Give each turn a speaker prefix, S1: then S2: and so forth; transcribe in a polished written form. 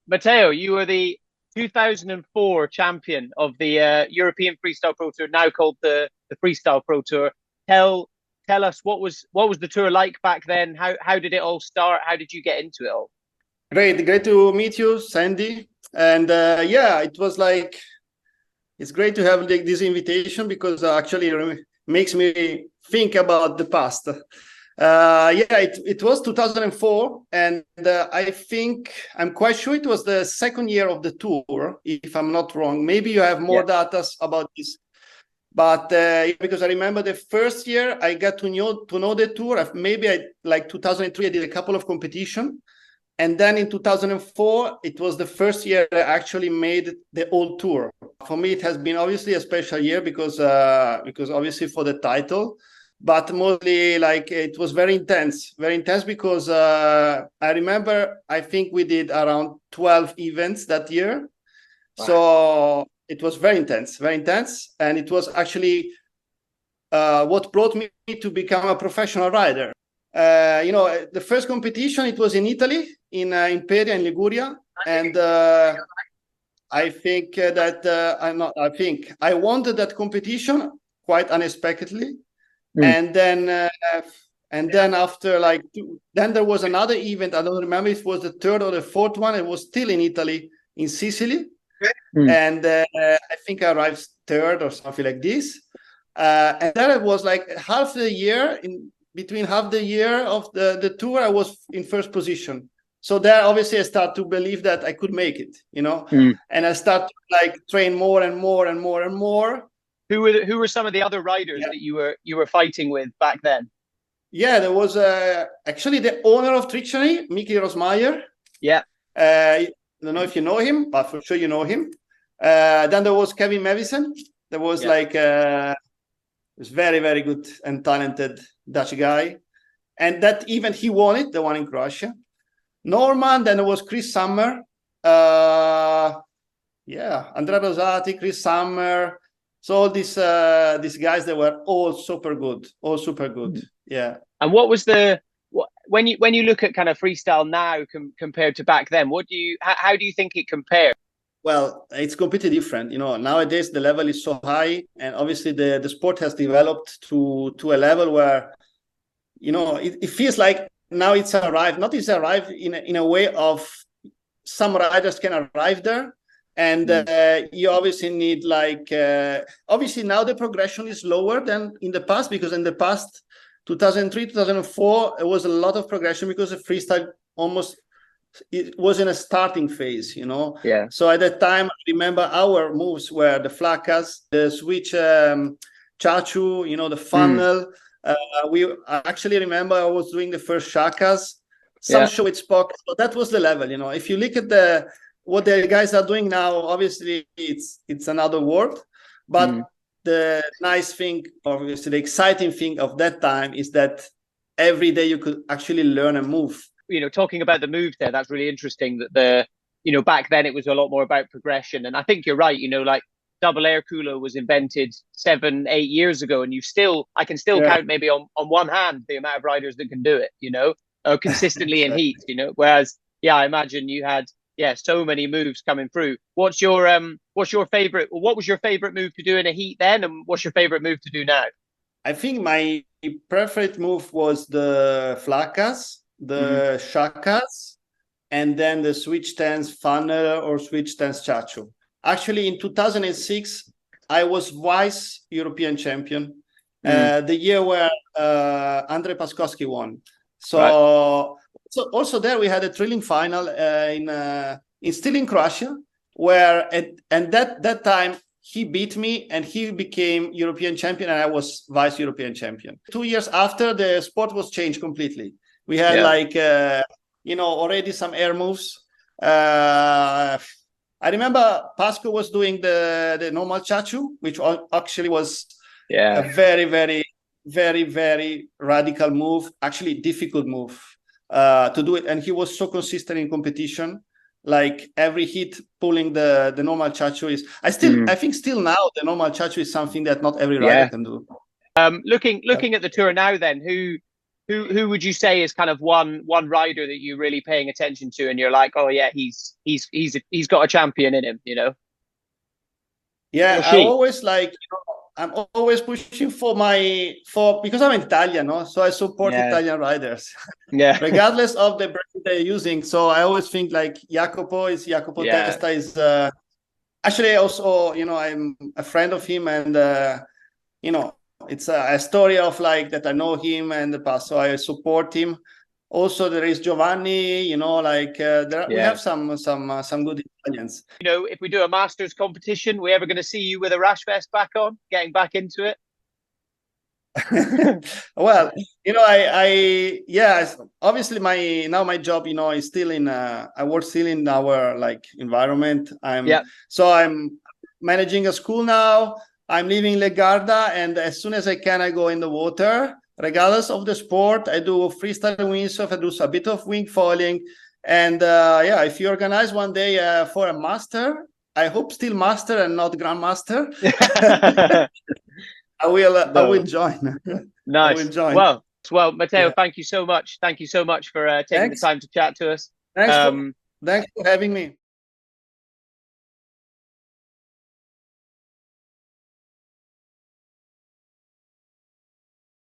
S1: Matteo, you were the 2004 champion of the European Freestyle Pro Tour, now called the Freestyle Pro Tour. Tell tell us what was the tour like back then? How did it all start? How did you get into it all?
S2: Great to meet you, Sandy. And yeah, it was like it's great to have this invitation because actually makes me think about the past. Yeah, it was 2004, and I think I'm quite sure it was the second year of the tour, if I'm not wrong. Maybe you have more data about this, but because I remember the first year I got to know the tour. Maybe like 2003, I did a couple of competition. And then in 2004, it was the first year I actually made the whole tour. For me, it has been obviously a special year because obviously for the title, but mostly like it was very intense because I remember, I think we did around 12 events that year. Wow. So it was very intense. And it was actually what brought me to become a professional rider. The first competition, it was in Italy, in Imperia, in Liguria, and I think I won that competition quite unexpectedly, and then after then there was another event. I don't remember if it was the third or the fourth one. It was still in Italy, in Sicily, and I think I arrived third or something like this, and then it was like half the year between half the year of the tour, I was in first position. So there, obviously, I start to believe that I could make it, and I start to train more and more and more and more.
S1: Who were some of the other riders that you were fighting with back then?
S2: Yeah, there was actually the owner of Tricciani, Mickey Rosmeyer.
S1: Yeah.
S2: I don't know if you know him, but for sure you know him. Then there was Kevin Mavison. There was was very, very good and talented Dutch guy. And that event, he won it, the one in Croatia. Norman, then there was Chris Summer. Andrea Rosati, Chris Summer. So all these guys, they were all super good. Yeah.
S1: And what was when you look at kind of freestyle now compared to back then, how do you think it compares?
S2: Well, it's completely different. Nowadays the level is so high, and obviously the sport has developed to a level where, it feels like now it's arrived. Not it's arrived in a way of some riders can arrive there, and you obviously need obviously now the progression is lower than in the past, because in the past 2003, 2004, it was a lot of progression because the freestyle it was in a starting phase,
S1: Yeah.
S2: So at that time, I remember our moves were the flacas, the switch chachu, the funnel. I actually remember I was doing the first shakas, some show with Spock. So that was the level, If you look at what the guys are doing now, obviously it's another world. But the nice thing, obviously the exciting thing of that time is that every day you could actually learn a move.
S1: Talking about the moves there, that's really interesting that back then it was a lot more about progression. And I think you're right, like double air culo was invented 7-8 years ago, and I can still count maybe on one hand the amount of riders that can do it, consistently in heat, whereas, I imagine you had, so many moves coming through. What was your favorite move to do in a heat then? And what's your favorite move to do now?
S2: I think my preferred move was the flacas, the shakas, and then the switch stance funnel or switch stance chacho. Actually, in 2006, I was vice European champion, the year where Andrzej Paskowski won. So also there we had a thrilling final still in Croatia, where and that time he beat me and he became European champion, and I was vice European champion. 2 years after, the sport was changed completely. We had already some air moves. I remember Pasco was doing the normal chachu, which actually was a very, very, very, very radical move, actually difficult move to do it. And he was so consistent in competition, like every hit pulling the normal chachu is. I think still now the normal chachu is something that not every rider can do.
S1: Looking at the tour now, then, Who would you say is kind of one rider that you're really paying attention to, and you're like, oh yeah, he's got a champion in him, you know?
S2: Yeah,
S1: Or
S2: I
S1: she?
S2: always like, I'm always pushing for because I'm Italian, no? So I support
S1: Yeah,
S2: Italian riders,
S1: yeah,
S2: regardless of the brand they're using. So I always think like Jacopo
S1: yeah.
S2: Testa is actually also, I'm a friend of him, and you know, it's a story of like that I know him and the past, so I support him. Also, there is Giovanni, we
S1: Yeah.
S2: have some good Italians.
S1: You know, if we do a masters competition, we ever going to see you with a rash vest back on, getting back into it?
S2: Well, obviously my job, is still in I work still in our like environment.
S1: Yeah.
S2: I'm managing a school now. I'm leaving Legarda, and as soon as I can, I go in the water. Regardless of the sport, I do freestyle windsurf. I do a bit of wing foiling, and if you organize one day for a master, I hope still master and not grandmaster. I will
S1: No.
S2: join. I will
S1: Nice.
S2: join.
S1: Well, Matteo,
S2: Yeah.
S1: thank you so much. Thank you so much for taking the
S2: Thanks.
S1: time to chat to us.
S2: Thanks for
S1: Um,
S2: thanks for having me.